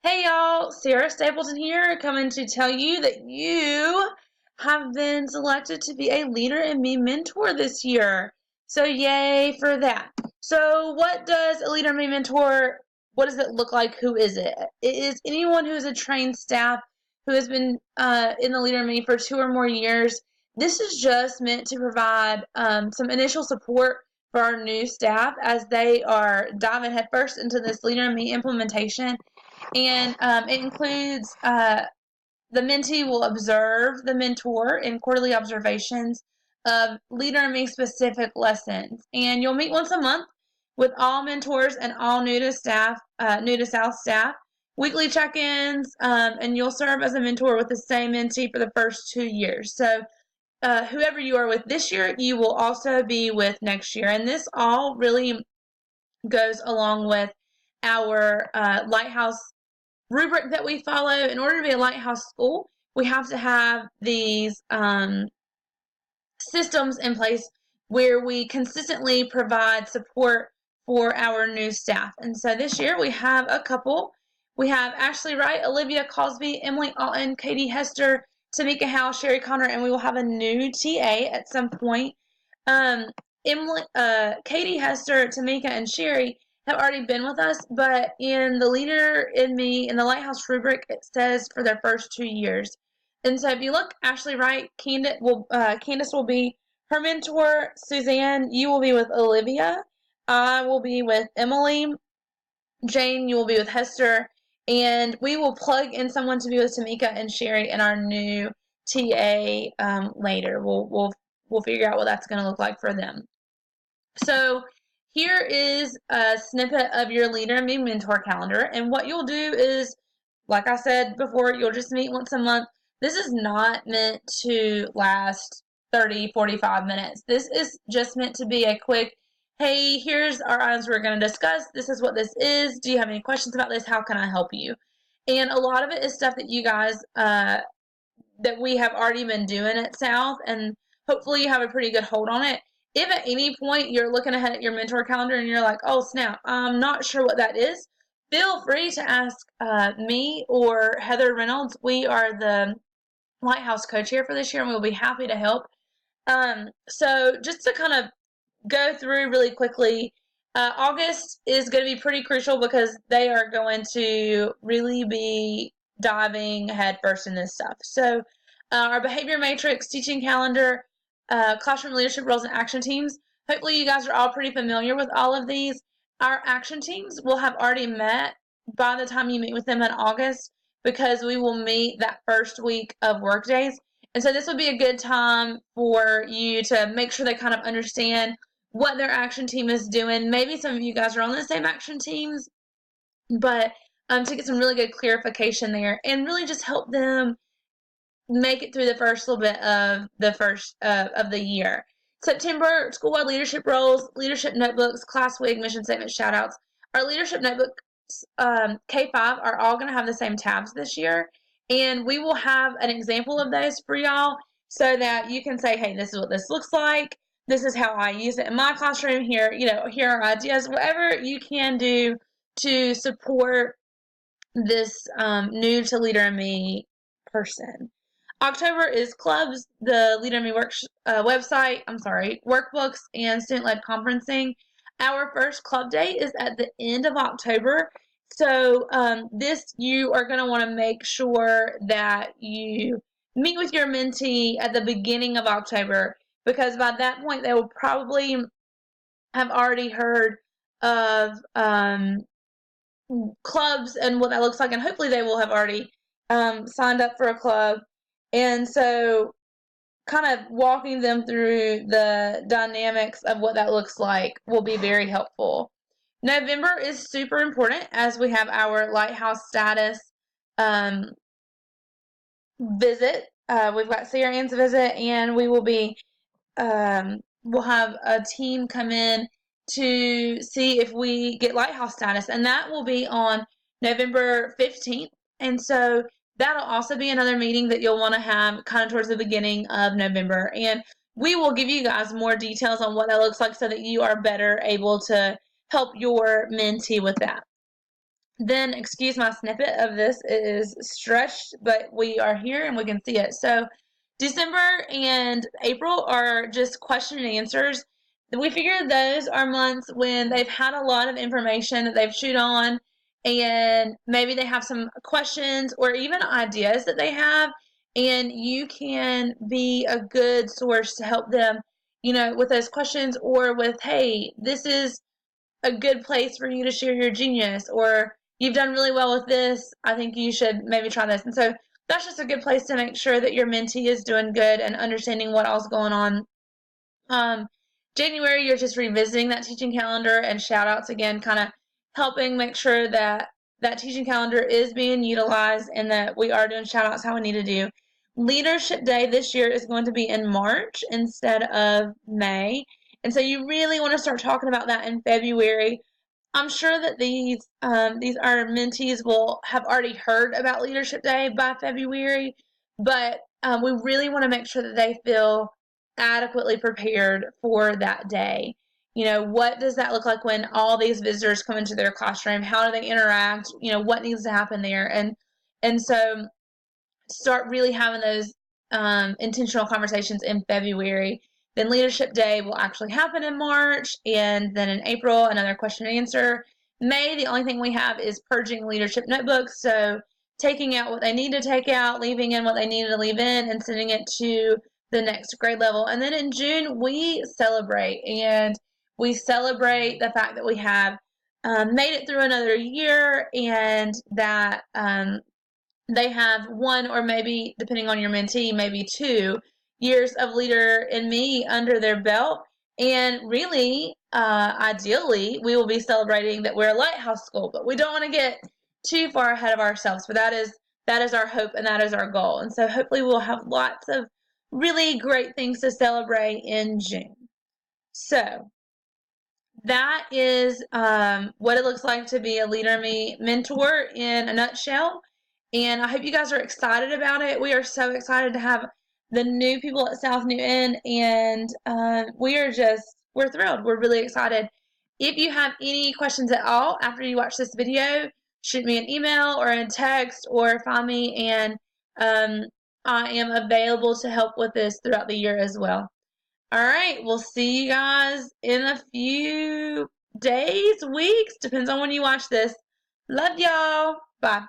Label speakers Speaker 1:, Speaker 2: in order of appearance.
Speaker 1: Hey y'all, Sarah Stapleton here, coming to tell you that you have been selected to be a Leader in Me mentor this year. So yay for that. So what does a Leader in Me mentor, what does it look like? Who is it? It is anyone who is a trained staff who has been in the Leader in Me for 2 or more years. This is just meant to provide some initial support for our new staff as they are diving headfirst into this Leader in Me implementation, and it includes the mentee will observe the mentor in quarterly observations of Leader in Me specific lessons. And you'll meet once a month with all mentors and all new to South staff. Weekly check-ins, and you'll serve as a mentor with the same mentee for the first 2 years. So whoever you are with this year, you will also be with next year. And this all really goes along with our Lighthouse rubric that we follow. In order to be a Lighthouse school, we have to have these systems in place where we consistently provide support for our new staff. And so this year we have a couple. We have Ashley Wright, Olivia Cosby, Emily Alton, Katie Hester, Tamika Howe, Sherry Connor, and we will have a new TA at some point. Katie Hester, Tamika, and Sherry have already been with us, but in the Leader in Me, in the Lighthouse rubric, it says for their first 2 years. And so if you look, Ashley Wright, Candace will be her mentor. Suzanne, you will be with Olivia. I will be with Emily. Jane, you will be with Hester. And we will plug in someone to be with Tamika and Sherry in our new TA later. We'll figure out what that's going to look like for them. So here is a snippet of your Leader in Me mentor calendar. And what you'll do is, like I said before, you'll just meet once a month. This is not meant to last 30, 45 minutes. This is just meant to be a quick, hey, here's our items we're going to discuss. This is what this is. Do you have any questions about this? How can I help you? And a lot of it is stuff that you guys, that we have already been doing at South, and hopefully you have a pretty good hold on it. If at any point you're looking ahead at your mentor calendar and you're like, oh snap, I'm not sure what that is, feel free to ask me or Heather Reynolds. We are the Lighthouse co-chair for this year, and we'll be happy to help. So just to kind of go through really quickly, August is going to be pretty crucial because they are going to really be diving headfirst in this stuff. So our behavior matrix, teaching calendar, classroom leadership roles and action teams. Hopefully you guys are all pretty familiar with all of these. Our action teams will have already met by the time you meet with them in August, because we will meet that first week of work days. And so this would be a good time for you to make sure they kind of understand what their action team is doing. Maybe some of you guys are on the same action teams, but to get some really good clarification there and really just help them make it through the first little bit of the year. September, school-wide leadership roles, leadership notebooks, class wig, mission statement, shout-outs. Our leadership notebooks, K-5, are all going to have the same tabs this year, and we will have an example of those for y'all so that you can say, hey, this is what this looks like. This is how I use it in my classroom. Here are ideas, whatever you can do to support this new to Leader in Me person. October is clubs, the Leader in Me workbooks, and student-led conferencing. Our first club day is at the end of October. So you are going to want to make sure that you meet with your mentee at the beginning of October, because by that point they will probably have already heard of clubs and what that looks like, and hopefully they will have already signed up for a club. And so kind of walking them through the dynamics of what that looks like will be very helpful. November is super important as we have our Lighthouse status visit. We've got Sarah Ann's visit, and we will be we'll have a team come in to see if we get Lighthouse status, and that will be on November 15th. And so that'll also be another meeting that you'll want to have kind of towards the beginning of November, and we will give you guys more details on what that looks like so that you are better able to help your mentee with that. then excuse my snippet of this, it is stretched, but we are here and we can see it. So December and April are just question and answers. We figure those are months when they've had a lot of information that they've chewed on, and maybe they have some questions or even ideas that they have, and you can be a good source to help them, with those questions, or with, hey, this is a good place for you to share your genius, or you've done really well with this, I think you should maybe try this. And so that's just a good place to make sure that your mentee is doing good and understanding what all's going on. January, you're just revisiting that teaching calendar, and shout outs again, kind of helping make sure that that teaching calendar is being utilized and that we are doing shout outs how we need to do. Leadership Day this year is going to be in March instead of May. And so you really want to start talking about that in February. I'm sure that these our mentees will have already heard about Leadership Day by February, but we really want to make sure that they feel adequately prepared for that day. What does that look like when all these visitors come into their classroom? How do they interact? What needs to happen there? And so start really having those intentional conversations in February. Then Leadership Day will actually happen in March, and then in April, another question and answer. May, the only thing we have is purging leadership notebooks, so taking out what they need to take out, leaving in what they need to leave in, and sending it to the next grade level. And then in June, we celebrate the fact that we have made it through another year, and that they have one, or maybe, depending on your mentee, maybe 2 years of Leader in Me under their belt. And really, ideally, we will be celebrating that we're a lighthouse school, but we don't want to get too far ahead of ourselves. But that is our hope, and that is our goal. And so hopefully we'll have lots of really great things to celebrate in June. So that is what it looks like to be a Leader in Me mentor in a nutshell. And I hope you guys are excited about it. We are so excited to have the new people at South Newton, and we're thrilled. We're really excited. If you have any questions at all after you watch this video, shoot me an email or a text, or find me, and I am available to help with this throughout the year as well. All right, we'll see you guys in a few days, weeks, depends on when you watch this. Love y'all. Bye.